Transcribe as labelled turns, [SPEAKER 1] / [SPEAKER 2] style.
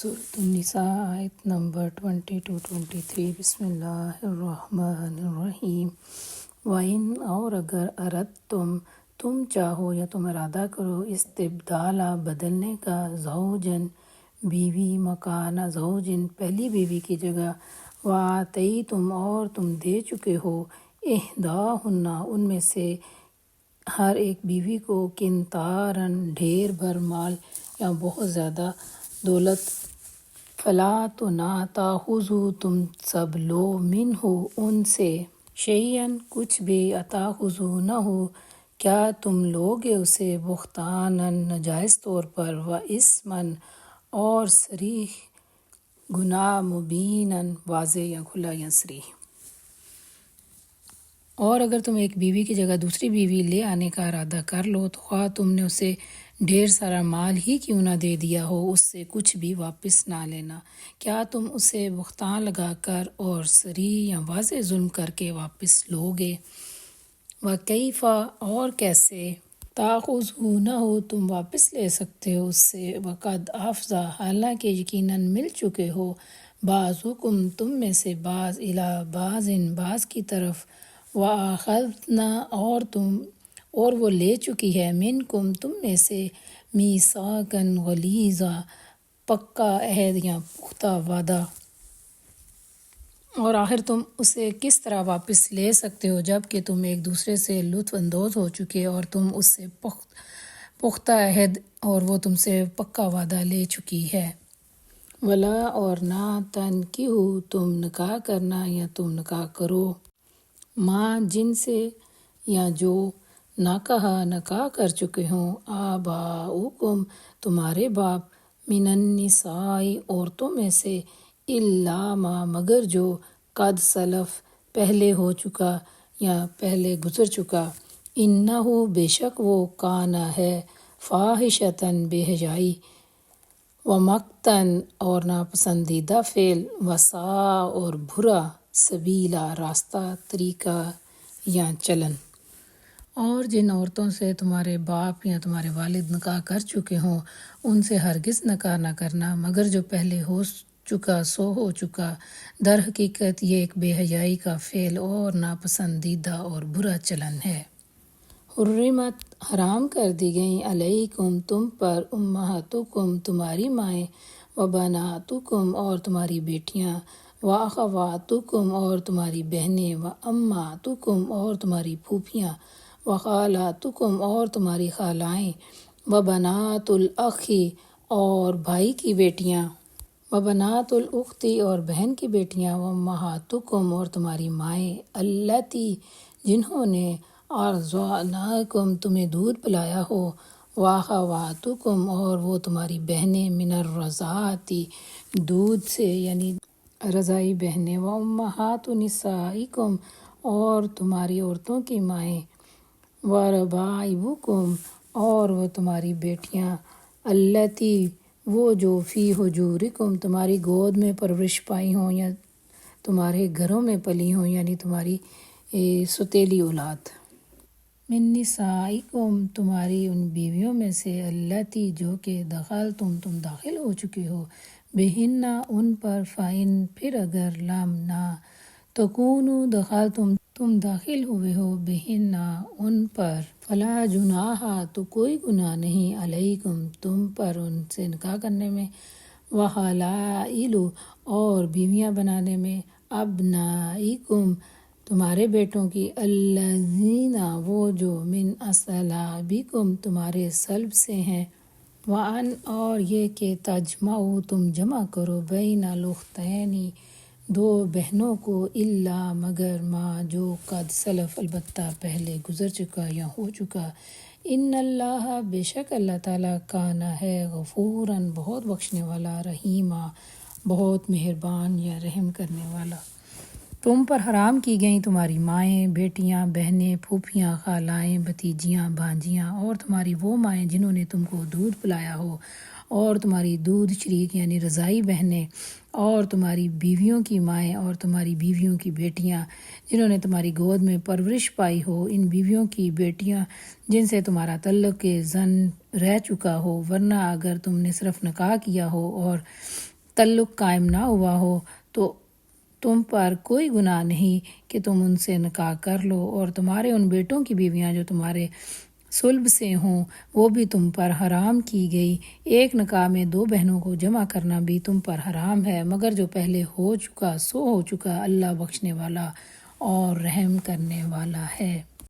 [SPEAKER 1] سورۃ النساء آیت نمبر 20-23 بسم اللہ الرحمن الرحیم۔ وَإِنْ اور اگر تم چاہو یا تم ارادہ کرو استبدال بدلنے کا زوجن بیوی مکان زوجن پہلی بیوی کی جگہ وآتیتم اور تم دے چکے ہو احداہن ان میں سے ہر ایک بیوی کو قنطاراً ڈھیر بھر مال یا بہت زیادہ دولت فلا تو نہ تاخذوا تم سب لو منہ ان سے شیئن کچھ بھی اتاخذونہ کیا تم لوگے اسے بہتاناً ناجائز طور پر و اثماً اور صریح گناہ مبیناً واضح یا کھلا یا صریح۔ اور اگر تم ایک بیوی کی جگہ دوسری بیوی لے آنے کا ارادہ کر لو تو خواہ تم نے اسے ڈھیر سارا مال ہی کیوں نہ دے دیا ہو اس سے کچھ بھی واپس نہ لینا۔ کیا تم اسے بہتان لگا کر اور صریح یا واضح ظلم کر کے واپس لوگے؟ وَكَيْفَ اور کیسے تَأْخُذُونَهُ تم واپس لے سکتے ہو اس سے وَقَدْ أَفْضَىٰ حالانکہ یقیناً مل چکے ہو بعضکم تم میں سے بعض إِلَىٰ بَعْضٍ بعض کی طرف وَأَخَذْنَا اور وہ لے چکی ہے منکم تم میں سے میثاقاً غلیظا پکا عہد یا پختہ وعدہ۔ اور آخر تم اسے کس طرح واپس لے سکتے ہو جب کہ تم ایک دوسرے سے لطف اندوز ہو چکے اور تم اس سے پختہ عہد اور وہ تم سے پکا وعدہ لے چکی ہے۔ ولا اور نہ تنکحوا تم نکاح کرنا یا تم نکاح کرو ماں جن سے یا جو نکاح کر چکے ہوں آباؤکم تمہارے باپ من النساء عورتوں میں سے الا ما مگر جو قد سلف پہلے ہو چکا یا پہلے گزر چکا انہ بے شک وہ کانا ہے فاحشۃً بے حیائی ومقتاً اور ناپسندیدہ فعل وساء اور برا سبیلا راستہ طریقہ یا چلن۔ اور جن عورتوں سے تمہارے باپ یا تمہارے والد نکاح کر چکے ہوں ان سے ہرگز نکاح نہ کرنا مگر جو پہلے ہو چکا سو ہو چکا۔ در حقیقت یہ ایک بے حیائی کا فعل اور ناپسندیدہ اور برا چلن ہے۔ حرمت حرام کر دی گئیں علیکم تم پر امہاتکم تمہاری مائیں وبناتکم اور تمہاری بیٹیاں واخواتکم اور تمہاری بہنیں وامہاتکم اور تمہاری پھوپھیاں وخالاتکم اور تمہاری خالائیں وبنات الاخ اور بھائی کی بیٹیاں وبنات الاخت اور بہن کی بیٹیاں وامہاتکم اور تمہاری مائیں اللاتی جنہوں نے ارضعنکم تمہیں دودھ پلایا ہو واخواتکم اور وہ تمہاری بہنیں من الرضاعۃ دودھ سے یعنی رضاعی بہنیں وامہات نسائکم اور تمہاری عورتوں کی مائیں وربائبکم اور وہ تمہاری بیٹیاں اللاتی وہ جو فی حجورکم تمہاری گود میں پرورش پائی ہوں یا تمہارے گھروں میں پلی ہوں یعنی تمہاری سوتیلی اولاد۔ من نسائکم تمہاری ان بیویوں میں سے اللاتی جو کہ تم داخل ہو چکے ہو بہن ان پر فإن پھر اگر لم نہ تکونوا تم داخل ہوئے ہو بہن ان پر فلا جناح تو کوئی گناہ نہیں علیکم تم پر ان سے نکاح کرنے میں وحلائل اور بیویاں بنانے میں ابنائکم تمہارے بیٹوں کی الذین وہ جو من اصلابکم تمہارے صلب سے ہیں وان اور یہ کہ تجمعوا تم جمع کرو بین الاختین دو بہنوں کو الا مگر ما جو قد سلف البتہ پہلے گزر چکا یا ہو چکا ان اللہ بے شک اللہ تعالیٰ کانا ہے غفوراً بہت بخشنے والا رحیمہ بہت مہربان یا رحم کرنے والا۔ تم پر حرام کی گئیں تمہاری مائیں بیٹیاں بہنیں پھوپھیاں خالائیں بھتیجیاں بھانجیاں اور تمہاری وہ مائیں جنہوں نے تم کو دودھ پلایا ہو اور تمہاری دودھ شریک یعنی رضائی بہنیں، اور تمہاری بیویوں کی مائیں اور تمہاری بیویوں کی بیٹیاں جنہوں نے تمہاری گود میں پرورش پائی ہو، ان بیویوں کی بیٹیاں جن سے تمہارا تعلق زن رہ چکا ہو، ورنہ اگر تم نے صرف نکاح کیا ہو اور تعلق قائم نہ ہوا ہو تو تم پر کوئی گناہ نہیں کہ تم ان سے نکاح کر لو، اور تمہارے ان بیٹوں کی بیویاں جو تمہارے صلب سے ہوں وہ بھی تم پر حرام کی گئی۔ ایک نکاح میں 2 بہنوں کو جمع کرنا بھی تم پر حرام ہے، مگر جو پہلے ہو چکا سو ہو چکا، اللہ بخشنے والا اور رحم کرنے والا ہے۔